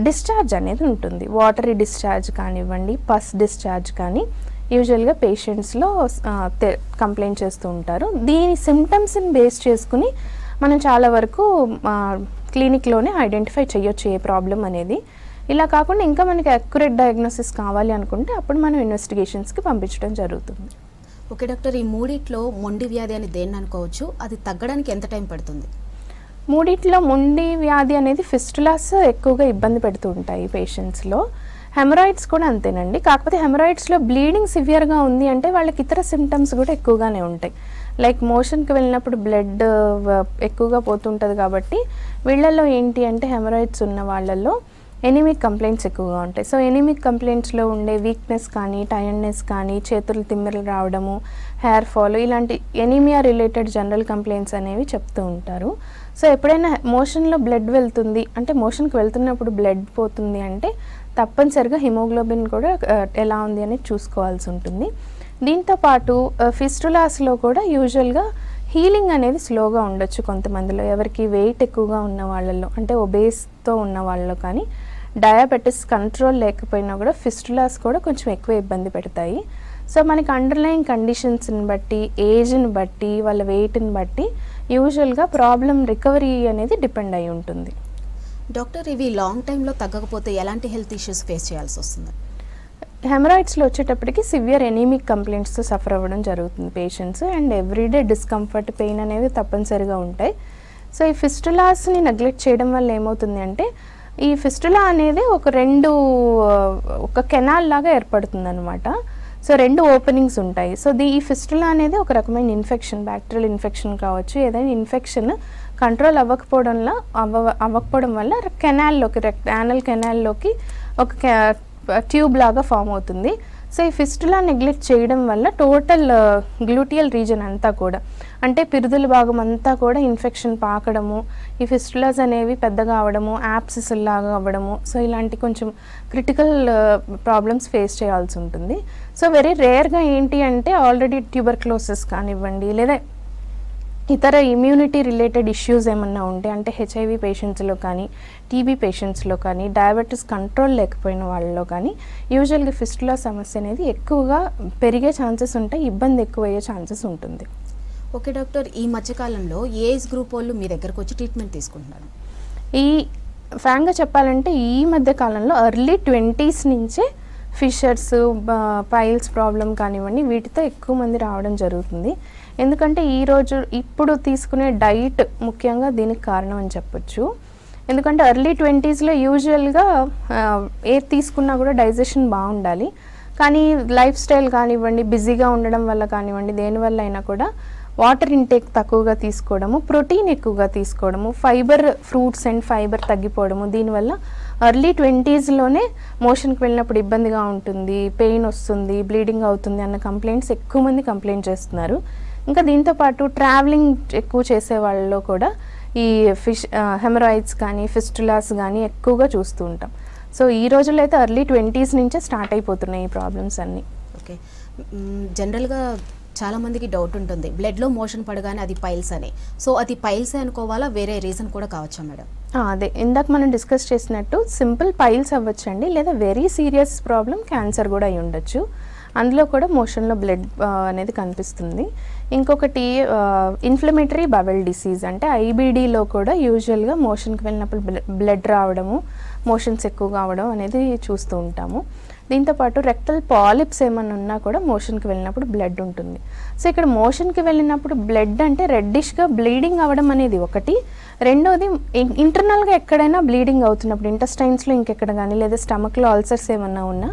డిశ్చార్జ్ అనేది ఉంటుంది, వాటరీ డిశ్చార్జ్ కానివ్వండి, పస్ డిశ్చార్జ్ కానీ యూజువల్గా పేషెంట్స్లో కంప్లైంట్ చేస్తూ ఉంటారు. దీని సిమ్టమ్స్ని బేస్ చేసుకుని మనం చాలా వరకు క్లినిక్లోనే ఐడెంటిఫై చేయొచ్చు ఏ ప్రాబ్లం అనేది. ఇలా కాకుండా ఇంకా మనకి అక్యురేట్ డయాగ్నోసిస్ కావాలి అనుకుంటే అప్పుడు మనం ఇన్వెస్టిగేషన్స్కి పంపించడం జరుగుతుంది. ఓకే డాక్టర్, ఈ మూడిట్లో మొండి వ్యాధి అని దేన్ని అనుకోవచ్చు, అది తగ్గడానికి ఎంత టైం పడుతుంది? మూడిట్లో మొండి వ్యాధి అనేది ఫిస్టులాస్ ఎక్కువగా ఇబ్బంది పెడుతూ ఉంటాయి పేషెంట్స్లో. హెమరాయిడ్స్ కూడా అంతేనండి, కాకపోతే హెమరాయిడ్స్లో బ్లీడింగ్ సివియర్గా ఉంది అంటే వాళ్ళకి ఇతర సిమ్టమ్స్ కూడా ఎక్కువగానే ఉంటాయి. లైక్ మోషన్కి వెళ్ళినప్పుడు బ్లడ్ ఎక్కువగా పోతుంటుంది కాబట్టి వీళ్ళల్లో ఏంటి అంటే హెమరాయిడ్స్ ఉన్న వాళ్ళల్లో ఎనిమిక్ కంప్లైంట్స్ ఎక్కువగా ఉంటాయి. సో ఎనిమిక్ కంప్లైంట్స్లో ఉండే వీక్నెస్ కానీ, టైర్డ్నెస్ కానీ, చేతులు తిమ్మిరలు రావడము, హెయిర్ ఫాల్, ఇలాంటి ఎనీమియా రిలేటెడ్ జనరల్ కంప్లైంట్స్ అనేవి చెప్తూ ఉంటారు. సో ఎప్పుడైనా మోషన్లో బ్లడ్ వెళ్తుంది అంటే, మోషన్కి వెళ్తున్నప్పుడు బ్లడ్ పోతుంది అంటే తప్పనిసరిగా హిమోగ్లోబిన్ కూడా ఎలా ఉంది అనేది చూసుకోవాల్సి ఉంటుంది. దీంతోపాటు ఫిస్టులాస్లో కూడా యూజువల్గా హీలింగ్ అనేది స్లోగా ఉండొచ్చు కొంతమందిలో. ఎవరికి వెయిట్ ఎక్కువగా ఉన్న వాళ్ళలో, అంటే ఒబేస్తో ఉన్న వాళ్ళలో కానీ, డయాబెటిస్ కంట్రోల్ లేకపోయినా కూడా ఫిస్టులాస్ కూడా కొంచెం ఎక్కువ ఇబ్బంది పెడతాయి. సో మనకి అండర్లైన్ కండిషన్స్ని బట్టి, ఏజ్ని బట్టి, వాళ్ళ వెయిట్ని బట్టి యూజువల్గా ప్రాబ్లం రికవరీ అనేది డిపెండ్ అయి ఉంటుంది. డాక్టర్, ఇవి లాంగ్ టైంలో తగ్గకపోతే ఎలాంటి హెల్త్ ఇష్యూస్ ఫేస్ చేయాల్సి వస్తుంది? హెమరాయిడ్స్లో వచ్చేటప్పటికి సివియర్ ఎనీమిక్ కంప్లైంట్స్తో సఫర్ అవ్వడం జరుగుతుంది patients. And everyday discomfort, pain అనేవి తప్పనిసరిగా ఉంటాయి. సో ఈ ఫిస్టులాస్ని నెగ్లెక్ట్ చేయడం వల్ల ఏమవుతుంది అంటే, ఈ ఫిస్టులా అనేది ఒక కెనాల్ లాగా ఏర్పడుతుంది అనమాట. సో 2 ఓపెనింగ్స్ ఉంటాయి. సో ఈ ఫిస్టులా అనేది ఒక రకమైన ఇన్ఫెక్షన్, బ్యాక్టీరియల్ ఇన్ఫెక్షన్ కావచ్చు. ఏదైనా ఇన్ఫెక్షన్ కంట్రోల్ అవ్వకపోవడం వల్ల కెనాల్లోకి, యానల్ కెనాల్లోకి ఒక ట్యూబ్ లాగా ఫామ్ అవుతుంది. సో ఈ ఫిస్టులా నెగ్లెక్ట్ చేయడం వల్ల టోటల్ గ్లూటియల్ రీజన్ అంతా కూడా, అంటే పిరుదుల భాగం అంతా కూడా ఇన్ఫెక్షన్ పాకడము, ఈ ఫిస్టులాస్ అనేవి పెద్దగా అవ్వడము, యాప్సిస్ లాగా అవ్వడము, సో ఇలాంటి కొంచెం క్రిటికల్ ప్రాబ్లమ్స్ ఫేస్ చేయాల్సి ఉంటుంది. సో వెరీ రేర్గా ఏంటి అంటే, ఆల్రెడీ ట్యూబర్క్లోసిస్ కానివ్వండి, లేదా ఇతర ఇమ్యూనిటీ రిలేటెడ్ ఇష్యూస్ ఏమన్నా ఉంటే, అంటే హెచ్ఐవి పేషెంట్స్లో కానీ, టీబీ పేషెంట్స్లో కానీ, డయాబెటీస్ కంట్రోల్ లేకపోయిన వాళ్ళలో కానీ యూజువల్గా ఫిస్టులా సమస్య అనేది ఎక్కువగా పెరిగే ఛాన్సెస్ ఉంటాయి, ఇబ్బంది ఎక్కువయ్యే ఛాన్సెస్ ఉంటుంది. ఓకే డాక్టర్, ఈ మధ్యకాలంలో ఏజ్ గ్రూప్ వాళ్ళు మీ దగ్గరకు వచ్చి ట్రీట్మెంట్ తీసుకుంటున్నారు? ఫ్రాంక్గా చెప్పాలంటే ఈ మధ్య కాలంలో ఎర్లీ 20s నుంచే ఫిషర్స్, పైల్స్ ప్రాబ్లం కానివ్వండి, వీటితో ఎక్కువ మంది రావడం జరుగుతుంది. ఎందుకంటే ఇప్పుడు తీసుకునే డైట్ ముఖ్యంగా దీనికి కారణం అని చెప్పొచ్చు. ఎందుకంటే ఎర్లీ 20sలో యూజువల్గా ఏది తీసుకున్నా కూడా డైజెషన్ బాగుండాలి. కానీ లైఫ్ స్టైల్ కానివ్వండి, బిజీగా ఉండడం వల్ల కానివ్వండి, దేనివల్ల అయినా కూడా వాటర్ ఇంటేక్ తక్కువగా తీసుకోవడము, ప్రోటీన్ ఎక్కువగా తీసుకోవడము, ఫ్రూట్స్ అండ్ ఫైబర్ తగ్గిపోవడము, దీనివల్ల ఎర్లీ 20sలోనే మోషన్కి వెళ్ళినప్పుడు ఇబ్బందిగా ఉంటుంది, పెయిన్ వస్తుంది, బ్లీడింగ్ అవుతుంది అన్న కంప్లైంట్స్ ఎక్కువ మంది కంప్లైంట్ చేస్తున్నారు. ఇంకా దీంతోపాటు ట్రావెలింగ్ ఎక్కువ చేసే వాళ్ళలో కూడా ఈ హెమరాయిడ్స్ కానీ, ఫిస్టులాస్ కానీ ఎక్కువగా చూస్తూ ఉంటాం. సో ఈ రోజుల్లో అయితే ఎర్లీ 20s నుంచే స్టార్ట్ అయిపోతున్నాయి ఈ ప్రాబ్లమ్స్ అన్నీ. ఓకే, జనరల్గా చాలామందికి డౌట్ ఉంటుంది, బ్లడ్లో మోషన్ పడగానే అది పైల్స్ అని. సో అది పైల్సే అనుకోవాలా, వేరే రీజన్ కూడా కావచ్చా మేడం? అదే ఇందాక మనం డిస్కస్ చేసినట్టు సింపుల్ పైల్స్ అవ్వచ్చండి, లేదా వెరీ సీరియస్ ప్రాబ్లం క్యాన్సర్ కూడా అయి ఉండొచ్చు. అందులో కూడా మోషన్లో బ్లడ్ అనేది కనిపిస్తుంది. ఇంకొకటి ఇన్ఫ్లమేటరీ బవెల్ డిసీజ్, అంటే ఐబీడీలో కూడా యూజువల్గా మోషన్కి వెళ్ళినప్పుడు బ్లడ్ రావడము, మోషన్స్ ఎక్కువగా అవడం అనేది చూస్తూ ఉంటాము. దీంతోపాటు రెక్టల్ పాలిప్స్ ఏమన్నా ఉన్నా కూడా మోషన్కి వెళ్ళినప్పుడు బ్లడ్ ఉంటుంది. సో ఇక్కడ మోషన్కి వెళ్ళినప్పుడు బ్లడ్ అంటే రెడ్డిష్గా బ్లీడింగ్ అవ్వడం అనేది ఒకటి. రెండోది ఇంటర్నల్గా ఎక్కడైనా బ్లీడింగ్ అవుతున్నప్పుడు, ఇంటెస్టైన్స్లో ఇంకెక్కడ కానీ, లేదా స్టమక్లో అల్సర్స్ ఏమన్నా ఉన్నా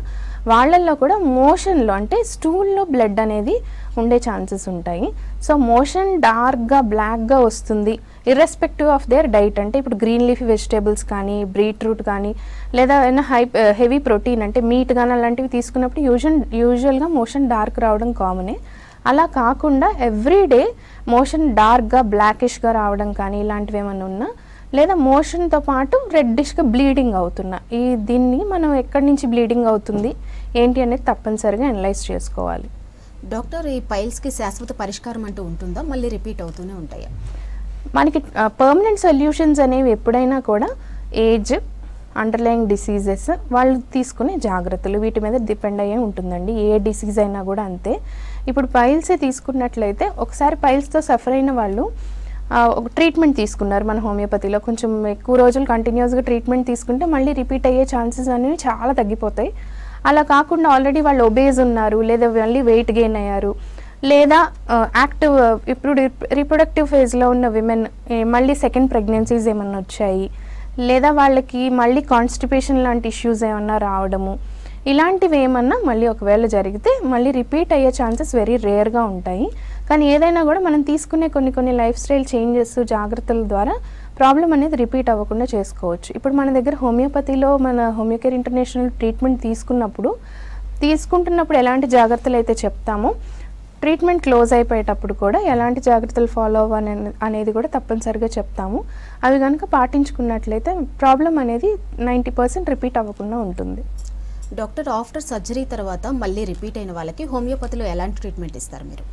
వాళ్ళల్లో కూడా మోషన్లో, అంటే స్టూల్లో బ్లడ్ అనేది ఉండే ఛాన్సెస్ ఉంటాయి. సో మోషన్ డార్క్గా, బ్లాక్గా వస్తుంది ఇర్రెస్పెక్టివ్ ఆఫ్ దేర్ డైట్. అంటే ఇప్పుడు గ్రీన్ లీఫీ వెజిటేబుల్స్ కానీ, బీట్రూట్ కానీ, లేదా ఏదైనా హెవీ ప్రోటీన్ అంటే మీట్ కానీ అలాంటివి తీసుకున్నప్పుడు యూజువల్గా మోషన్ డార్క్ రావడం కామనే. అలా కాకుండా ఎవ్రీడే మోషన్ డార్క్గా, బ్లాకిష్గా రావడం కానీ ఇలాంటివి ఏమైనా ఉన్నా, లేదా మోషన్తో పాటు రెడ్డిష్గా బ్లీడింగ్ అవుతున్నా, దీన్ని మనం ఎక్కడి నుంచి బ్లీడింగ్ అవుతుంది ఏంటి అనేది తప్పనిసరిగా అనలైజ్ చేసుకోవాలి. డాక్టర్, ఈ పైల్స్కి శాశ్వత పరిష్కారం అంటూ ఉంటుందా, మళ్ళీ రిపీట్ అవుతూనే ఉంటాయా? మనకి పర్మనెంట్ సొల్యూషన్స్ అనేవి ఎప్పుడైనా కూడా ఏజ్, అండర్లయింగ్ డిసీజెస్, వాళ్ళు తీసుకునే జాగ్రత్తలు వీటి మీద డిపెండ్ అయ్యే ఉంటుందండి. ఏ డిసీజ్ అయినా కూడా అంతే. ఇప్పుడు పైల్సే తీసుకున్నట్లయితే, ఒకసారి పైల్స్తో సఫర్ అయిన వాళ్ళు ఒక ట్రీట్మెంట్ తీసుకున్నారు మన హోమియోపతిలో, కొంచెం ఎక్కువ రోజులు కంటిన్యూస్గా ట్రీట్మెంట్ తీసుకుంటే మళ్ళీ రిపీట్ అయ్యే ఛాన్సెస్ అనేవి చాలా తగ్గిపోతాయి. అలా కాకుండా ఆల్రెడీ వాళ్ళు ఒబేజ్ ఉన్నారు, లేదా మళ్ళీ వెయిట్ గెయిన్ అయ్యారు, లేదా యాక్టివ్ ఇప్పుడు రీప్రొడక్టివ్ ఫేజ్లో ఉన్న విమెన్ మళ్ళీ సెకండ్ ప్రెగ్నెన్సీస్ ఏమన్నా వచ్చాయి, లేదా వాళ్ళకి మళ్ళీ కాన్స్టిపేషన్ లాంటి ఇష్యూస్ ఏమన్నా రావడము, ఇలాంటివి ఏమన్నా మళ్ళీ ఒకవేళ జరిగితే మళ్ళీ రిపీట్ అయ్యే ఛాన్సెస్ వెరీ రేర్గా ఉంటాయి. కానీ ఏదైనా కూడా మనం తీసుకునే కొన్ని లైఫ్ స్టైల్ చేంజెస్, జాగ్రత్తల ద్వారా ప్రాబ్లం అనేది రిపీట్ అవ్వకుండా చేసుకోవచ్చు. ఇప్పుడు మన దగ్గర హోమియోపతిలో మన హోమియోకేర్ ఇంటర్నేషనల్ ట్రీట్మెంట్ తీసుకుంటున్నప్పుడు ఎలాంటి జాగ్రత్తలు అయితే చెప్తామో, ట్రీట్మెంట్ క్లోజ్ అయిపోయేటప్పుడు కూడా ఎలాంటి జాగ్రత్తలు ఫాలో అనేది కూడా తప్పనిసరిగా చెప్తాము. అవి కనుక పాటించుకున్నట్లయితే ప్రాబ్లం అనేది 90% రిపీట్ అవ్వకుండా ఉంటుంది. డాక్టర్, ఆఫ్టర్ సర్జరీ తర్వాత మళ్ళీ రిపీట్ అయిన వాళ్ళకి హోమియోపతిలో ఎలాంటి ట్రీట్మెంట్ ఇస్తారు మీరు?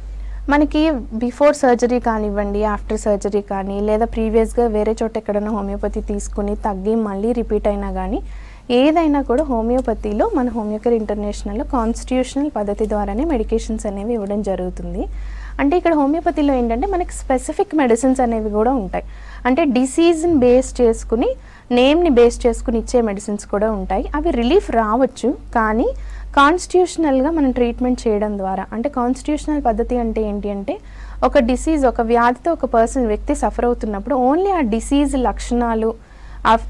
మనకి బిఫోర్ సర్జరీ కానివ్వండి, ఆఫ్టర్ సర్జరీ కానీ, లేదా ప్రీవియస్గా వేరే చోట ఎక్కడైనా హోమియోపతి తీసుకుని తగ్గి మళ్ళీ రిపీట్ అయినా కానీ ఏదైనా కూడా హోమియోపతిలో మన హోమియోకేర్ ఇంటర్నేషనల్లో కాన్స్టిట్యూషనల్ పద్ధతి ద్వారానే మెడికేషన్స్ అనేవి ఇవ్వడం జరుగుతుంది. అంటే ఇక్కడ హోమియోపతిలో ఏంటంటే మనకి స్పెసిఫిక్ మెడిసిన్స్ అనేవి కూడా ఉంటాయి. అంటే డిసీజ్ని బేస్ చేసుకుని, నేమ్ని బేస్ చేసుకుని ఇచ్చే మెడిసిన్స్ కూడా ఉంటాయి. అవి రిలీఫ్ రావచ్చు, కానీ కాన్స్టిట్యూషనల్గా మనం ట్రీట్మెంట్ చేయడం ద్వారా, అంటే కాన్స్టిట్యూషనల్ పద్ధతి అంటే ఏంటి అంటే ఒక డిసీజ్, ఒక వ్యాధితో ఒక వ్యక్తి సఫర్ అవుతున్నప్పుడు ఓన్లీ ఆ డిసీజ్ లక్షణాలు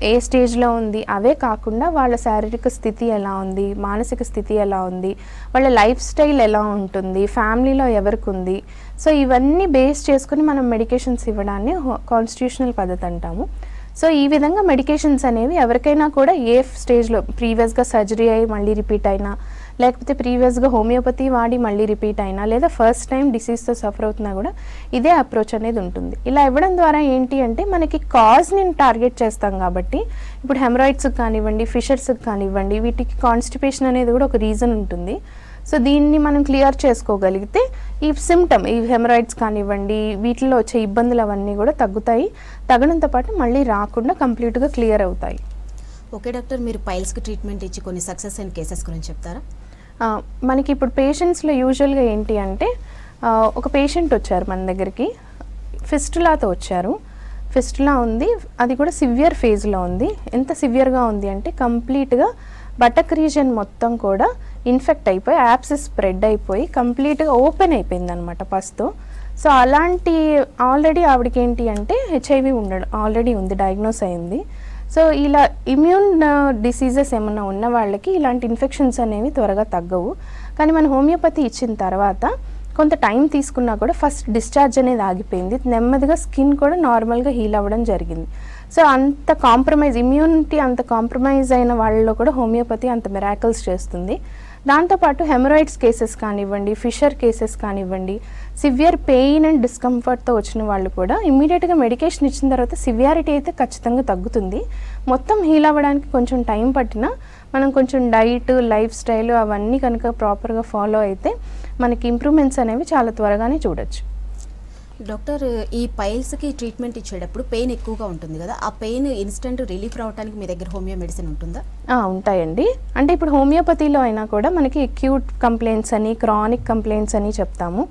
ఏ స్టేజ్లో ఉంది అవే కాకుండా వాళ్ళ శారీరక స్థితి ఎలా ఉంది, మానసిక స్థితి ఎలా ఉంది, వాళ్ళ లైఫ్ స్టైల్ ఎలా ఉంటుంది, ఫ్యామిలీలో ఎవరికి ఉంది, సో ఇవన్నీ బేస్ చేసుకుని మనం మెడికేషన్స్ ఇవ్వడాన్ని కాన్స్టిట్యూషనల్ పద్ధతి అంటాము. సో ఈ విధంగా మెడికేషన్స్ అనేవి ఎవరికైనా కూడా ఏ స్టేజ్లో ప్రీవియస్గా సర్జరీ అయ్యి మళ్ళీ రిపీట్ అయినా, లేకపోతే ప్రీవియస్గా హోమియోపతి వాడి మళ్ళీ రిపీట్ అయినా, లేదా ఫస్ట్ టైం డిసీజ్తో సఫర్ అవుతున్నా కూడా ఇదే అప్రోచ్ అనేది ఉంటుంది. ఇలా ఇవ్వడం ద్వారా ఏంటి అంటే మనకి కాజ్ని టార్గెట్ చేస్తాం కాబట్టి, ఇప్పుడు హెమరాయిడ్స్కి కానివ్వండి, ఫిషర్స్కి కానివ్వండి, వీటికి కాన్స్టిపేషన్ అనేది కూడా ఒక రీజన్ ఉంటుంది. సో దీన్ని మనం క్లియర్ చేసుకోగలిగితే ఈ సిమ్టమ్, ఈ హెమరాయిడ్స్ కానివ్వండి, వీటిలో వచ్చే ఇబ్బందులు అవన్నీ కూడా తగ్గుతాయి. తగ్గడంతో పాటు మళ్ళీ రాకుండా కంప్లీట్గా క్లియర్ అవుతాయి. ఓకే డాక్టర్, మీరు పైల్స్కి ట్రీట్మెంట్ ఇచ్చి కొన్ని సక్సెస్ అయిన కేసెస్ గురించి చెప్తారా? మనకి ఇప్పుడు పేషెంట్స్లో యూజువల్గా ఏంటి అంటే ఒక పేషెంట్ వచ్చారు మన దగ్గరికి, ఫిస్టులాతో వచ్చారు. ఫిస్టులా ఉంది, అది కూడా సివియర్ ఫేజ్లో ఉంది. ఎంత సివియర్గా ఉంది అంటే కంప్లీట్గా బటక్ రీజన్ మొత్తం కూడా ఇన్ఫెక్ట్ అయిపోయి, యాప్సిస్ స్ప్రెడ్ అయిపోయి కంప్లీట్గా ఓపెన్ అయిపోయింది అనమాట పస్తో. సో అలాంటి ఆల్రెడీ ఆవిడకి ఏంటి అంటే హెచ్ఐవి ఉండడం ఆల్రెడీ ఉంది, డయాగ్నోస్ అయింది. సో ఇలా ఇమ్యూన్ డిసీజెస్ ఏమన్నా ఉన్న వాళ్ళకి ఇలాంటి ఇన్ఫెక్షన్స్ అనేవి త్వరగా తగ్గవు. కానీ మన హోమియోపతి ఇచ్చిన తర్వాత కొంత టైం తీసుకున్నా కూడా ఫస్ట్ డిశ్చార్జ్ అనేది ఆగిపోయింది, నెమ్మదిగా స్కిన్ కూడా నార్మల్గా హీల్ అవ్వడం జరిగింది. సో అంత కాంప్రమైజ్, ఇమ్యూనిటీ అంత కాంప్రమైజ్ అయిన వాళ్ళలో కూడా హోమియోపతి అంత మిరాకిల్స్ చేస్తుంది. దాంతోపాటు హెమరాయిడ్స్ కేసెస్ కానివ్వండి, ఫిషర్ కేసెస్ కానివ్వండి, సివియర్ పెయిన్ అండ్ డిస్కంఫర్ట్తో వచ్చిన వాళ్ళు కూడా ఇమ్మీడియట్గా మెడికేషన్ ఇచ్చిన తర్వాత సివియారిటీ అయితే ఖచ్చితంగా తగ్గుతుంది. మొత్తం హీల్ అవ్వడానికి కొంచెం టైం పట్టినా మనం కొంచెం డైట్, లైఫ్ స్టైల్ అవన్నీ కనుక ప్రాపర్గా ఫాలో అయితే మనకి ఇంప్రూవ్మెంట్స్ అనేవి చాలా త్వరగానే చూడొచ్చు. డాక్టర్, ఈ పైల్స్కి ట్రీట్మెంట్ ఇచ్చేటప్పుడు పెయిన్ ఎక్కువగా ఉంటుంది కదా, ఆ పెయిన్ ఇన్స్టెంట్ రిలీఫ్ రావడానికి మీ దగ్గర హోమియో మెడిసిన్ ఉంటుందా? ఉంటాయండి. అంటే ఇప్పుడు హోమియోపతిలో అయినా కూడా మనకి అక్యూట్ కంప్లైంట్స్ అని, క్రానిక్ కంప్లైంట్స్ అని చెప్తాము.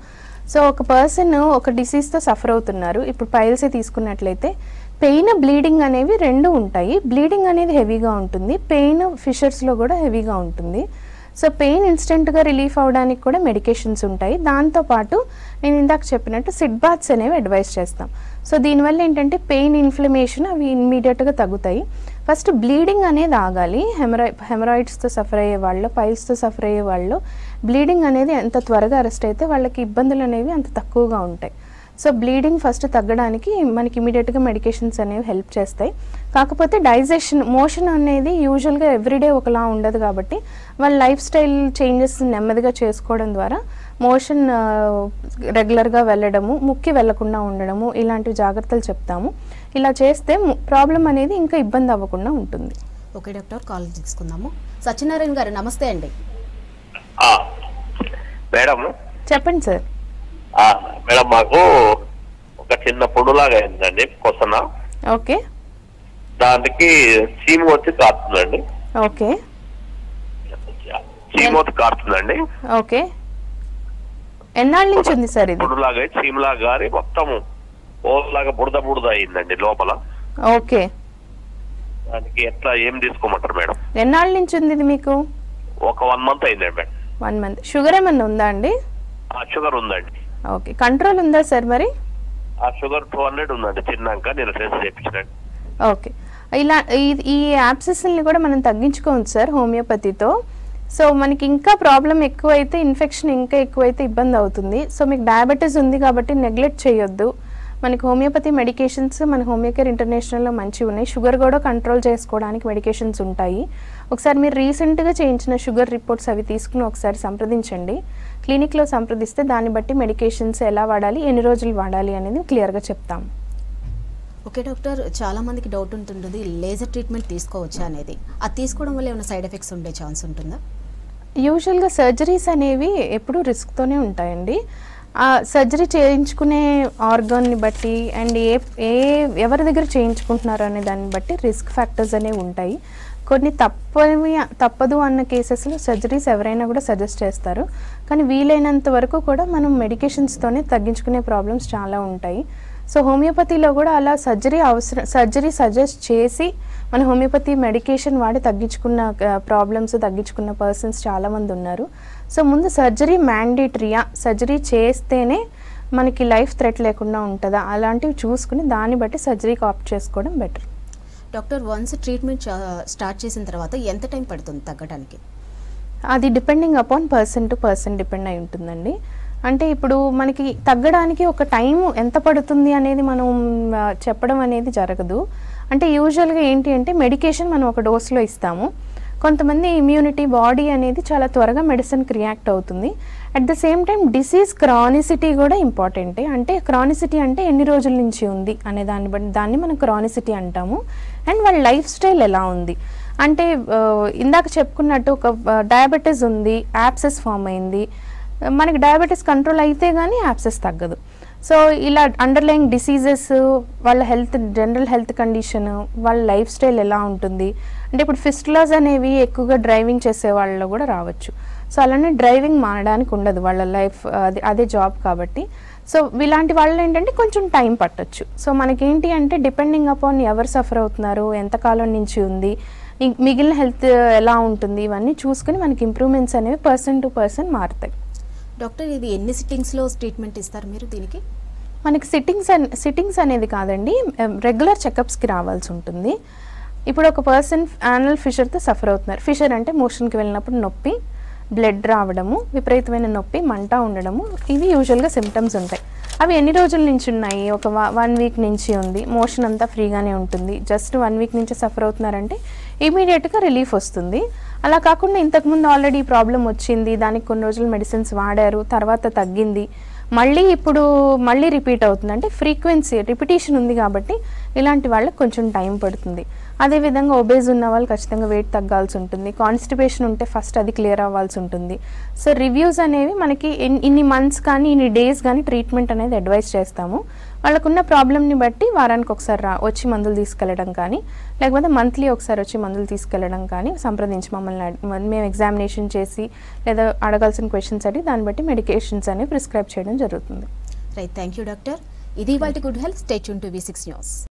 సో ఒక పర్సన్ ఒక డిసీజ్తో సఫర్ అవుతున్నారు, ఇప్పుడు పైల్సే తీసుకున్నట్లయితే పెయిన్, బ్లీడింగ్ అనేవి రెండు ఉంటాయి. బ్లీడింగ్ అనేది హెవీగా ఉంటుంది, పెయిన్ ఫిషర్స్లో కూడా హెవీగా ఉంటుంది. సో పెయిన్ ఇన్స్టెంట్గా రిలీఫ్ అవ్వడానికి కూడా మెడికేషన్స్ ఉంటాయి. దాంతోపాటు నేను ఇందాక చెప్పినట్టు సిట్ బాత్స్ అనేవి అడ్వైస్ చేస్తాం. సో దీనివల్ల ఏంటంటే పెయిన్, ఇన్ఫ్లమేషన్ అవి ఇమ్మీడియట్గా తగ్గుతాయి. ఫస్ట్ బ్లీడింగ్ అనేది ఆగాలి. హెమరాయిడ్స్తో సఫర్ అయ్యే వాళ్ళు, పైల్స్తో సఫర్ అయ్యే వాళ్ళు బ్లీడింగ్ అనేది ఎంత త్వరగా అరెస్ట్ అయితే వాళ్ళకి ఇబ్బందులు అనేవి అంత తక్కువగా ఉంటాయి. సో బ్లీడింగ్ ఫస్ట్ తగ్గడానికి మనకి ఇమీడియట్గా మెడికేషన్స్ అనేవి హెల్ప్ చేస్తాయి. కాకపోతే డైజెషన్, మోషన్ అనేది యూజువల్గా ఎవ్రీడే ఒకలా ఉండదు కాబట్టి వాళ్ళ లైఫ్ స్టైల్ చేంజెస్ నెమ్మదిగా చేసుకోవడం ద్వారా మోషన్ రెగ్యులర్గా వెళ్ళడము, ముక్కి వెళ్లకుండా ఉండడము, ఇలాంటి జాగ్రత్తలు చెప్తాము. ఇలా చేస్తే ప్రాబ్లం అనేది ఇంకా ఇబ్బంది అవ్వకుండా ఉంటుంది. ఓకే డాక్టర్, కాల్ తీసుకుందాము. సత్యనారాయణ గారు నమస్తే అండి. మేడం చెప్పండి సార్. మేడం మాకు ఒక చిన్న పొడులాగా అయిందండి కొసన. ఓకే. దానికి చీము వచ్చి కారుతుందండి. ఓకే. చీము వచ్చి కారుతుందండి. ఓకే. ఎన్నాళ్ళ నుంచి ఉంది సార్ ఇది? పొడులాగా చీములాగా గారి మొత్తం ఓలాగా బురద అయిందండి లోపల. ఓకే. దానికి ఎట్లా ఏం తీసుకోమంటారు మేడం? ఎన్నాళ్ళ నుంచి ఉంది ఇది మీకు? ఒక 1 month అయిందండి మేడం. 1 month. షుగర్ ఏమన్నా ఉందా అండి? షుగర్ ఉందండి. ఓకే. కంట్రోల్ ఉందా సార్ మరి? షుగర్ 200 ఉందండి. తిన్నాక నేను టెస్ట్ చేయించానండి. ఓకే. ఇలా ఈ యాబ్సెస్ని కూడా మనం తగ్గించుకోవచ్చు సార్ హోమియోపతితో. సో మనకి ఇంకా ప్రాబ్లం ఎక్కువైతే, ఇన్ఫెక్షన్ ఇంకా ఎక్కువైతే ఇబ్బంది అవుతుంది. సో మీకు డయాబెటీస్ ఉంది కాబట్టి నెగ్లెక్ట్ చేయొద్దు. మనకి హోమియోపతి మెడికేషన్స్ మన హోమియోకేర్ ఇంటర్నేషనల్లో మంచివి ఉన్నాయి. షుగర్ కూడా కంట్రోల్ చేసుకోవడానికి మెడికేషన్స్ ఉంటాయి. ఒకసారి మీరు రీసెంట్గా చేయించిన షుగర్ రిపోర్ట్స్ అవి తీసుకుని ఒకసారి సంప్రదించండి. క్లినిక్లో సంప్రదిస్తే దాన్ని బట్టి మెడికేషన్స్ ఎలా వాడాలి, ఎన్ని రోజులు వాడాలి అనేది క్లియర్గా చెప్తాం. ఓకే డాక్టర్, చాలా మందికి డౌట్ ఉంటుంటుంది లేజర్ ట్రీట్మెంట్ తీసుకోవచ్చా అనేది. అది తీసుకోవడం వల్ల ఏమైనా సైడ్ ఎఫెక్ట్స్ ఉండే ఛాన్స్ ఉంటుందా? యూజువల్గా సర్జరీస్ అనేవి ఎప్పుడూ రిస్క్తోనే ఉంటాయండి. సర్జరీ చేయించుకునే ఆర్గాన్ని బట్టి అండ్ ఎవరి దగ్గర చేయించుకుంటున్నారు అనే దాన్ని బట్టి రిస్క్ ఫ్యాక్టర్స్ అనేవి ఉంటాయి. కొన్ని తప్పదు అన్న కేసెస్లో సర్జరీస్ ఎవరైనా కూడా సజెస్ట్ చేస్తారు. కానీ వీలైనంత వరకు కూడా మనం మెడికేషన్స్తోనే తగ్గించుకునే ప్రాబ్లమ్స్ చాలా ఉంటాయి. సో హోమియోపతిలో కూడా అలా సర్జరీ సజెస్ట్ చేసి మన హోమియోపతి మెడికేషన్ వాడి తగ్గించుకున్న ప్రాబ్లమ్స్ తగ్గించుకున్న పర్సన్స్ చాలామంది ఉన్నారు. సో ముందు సర్జరీ మ్యాండేటరీయా, సర్జరీ చేస్తేనే మనకి లైఫ్ థ్రెట్ లేకుండా ఉంటుందా అలాంటివి చూసుకుని దాన్ని బట్టి సర్జరీకి ఆప్ట్ చేసుకోవడం better. Doctor, once treatment start చేసిన తర్వాత ఎంత టైం పడుతుంది తగ్గడానికి? అది depending upon person to person depend అయి ఉంటుందండి. అంటే ఇప్పుడు మనకి తగ్గడానికి ఒక టైం ఎంత పడుతుంది అనేది మనం చెప్పడం అనేది జరగదు. అంటే యూజువల్గా ఏంటి అంటే మెడికేషన్ మనం ఒక డోస్లో ఇస్తాము. కొంతమంది ఇమ్యూనిటీ బాడీ అనేది చాలా త్వరగా మెడిసిన్కి రియాక్ట్ అవుతుంది. At the same time disease chronicity కూడా ఇంపార్టెంటే. అంటే క్రానిసిటీ అంటే ఎన్ని రోజుల నుంచి ఉంది అనే దాన్ని మనం క్రానిసిటీ అంటాము. అండ్ వాళ్ళ లైఫ్ స్టైల్ ఎలా ఉంది అంటే ఇందాక చెప్పుకున్నట్టు ఒక డయాబెటీస్ ఉంది, యాప్సెస్ ఫామ్ అయింది, మనకి డయాబెటీస్ కంట్రోల్ అయితే కానీ యాప్సెస్ తగ్గదు. సో ఇలా అండర్లైయింగ్ డిసీజెస్, వాళ్ళ హెల్త్, జనరల్ హెల్త్ కండిషన్, వాళ్ళ లైఫ్ స్టైల్ ఎలా ఉంటుంది. అంటే ఇప్పుడు ఫిస్టులాస్ అనేవి ఎక్కువగా డ్రైవింగ్ చేసే వాళ్ళలో కూడా రావచ్చు. సో అలానే డ్రైవింగ్ మారడానికి ఉండదు, వాళ్ళ లైఫ్ అదే జాబ్ కాబట్టి. సో ఇలాంటి వాళ్ళు ఏంటంటే కొంచెం టైం పట్టొచ్చు. సో మనకేంటి అంటే డిపెండింగ్ అపాన్ ఎవరు సఫర్ అవుతున్నారు, ఎంతకాలం నుంచి ఉంది, మిగిలిన హెల్త్ ఎలా ఉంటుంది, ఇవన్నీ చూసుకుని మనకి ఇంప్రూవ్మెంట్స్ అనేవి పర్సన్ టు పర్సన్ మారుతాయి. డాక్టర్, ఇది ఎన్ని సిట్టింగ్స్లో ట్రీట్మెంట్ ఇస్తారు మీరు దీనికి? మనకి సిట్టింగ్స్ అనేది కాదండి, రెగ్యులర్ చెకప్స్కి రావాల్సి ఉంటుంది. ఇప్పుడు ఒక పర్సన్ యానల్ ఫిషర్తో సఫర్ అవుతున్నారు. ఫిషర్ అంటే మోషన్కి వెళ్ళినప్పుడు నొప్పి, బ్లడ్ రావడము, విపరీతమైన నొప్పి, మంట ఉండడము, ఇవి యూజువల్గా సిమ్టమ్స్ ఉంటాయి. అవి ఎన్ని రోజుల నుంచి ఉన్నాయి? ఒక 1 వీక్ నుంచి ఉంది, మోషన్ అంతా ఫ్రీగానే ఉంటుంది, జస్ట్ 1 వీక్ నుంచి సఫర్ అవుతున్నారంటే ఇమీడియట్గా రిలీఫ్ వస్తుంది. అలా కాకుండా ఇంతకుముందు ఆల్రెడీ ప్రాబ్లం వచ్చింది, దానికి కొన్ని రోజులు మెడిసిన్స్ వాడారు, తర్వాత తగ్గింది, ఇప్పుడు మళ్ళీ రిపీట్ అవుతుంది అంటే రిపిటేషన్ ఉంది కాబట్టి ఇలాంటి వాళ్ళకి కొంచెం టైం పడుతుంది. అదేవిధంగా ఒబేజ్ ఉన్న వాళ్ళు ఖచ్చితంగా వెయిట్ తగ్గాల్సి ఉంటుంది. కాన్స్టిపేషన్ ఉంటే ఫస్ట్ అది క్లియర్ అవ్వాల్సి ఉంటుంది. సో రివ్యూస్ అనేవి మనకి ఇన్ని మంత్స్ కానీ ఇన్ని డేస్ కానీ ట్రీట్మెంట్ అనేది అడ్వైస్ చేస్తాము. వాళ్ళకున్న ప్రాబ్లమ్ని బట్టి వారానికి ఒకసారి వచ్చి మందులు తీసుకెళ్ళడం కానీ, లేకపోతే మంత్లీ ఒకసారి వచ్చి మందులు తీసుకెళ్ళడం కానీ సంప్రదించి మేము ఎగ్జామినేషన్ చేసి లేదా అడగాల్సిన క్వశ్చన్స్ అడిగి దాన్ని బట్టి మెడికేషన్స్ అనేవి ప్రిస్క్రైబ్ చేయడం జరుగుతుంది. Right, thank you doctor. ఇది ఇవాల్టి good health. Stay tune to V6 news.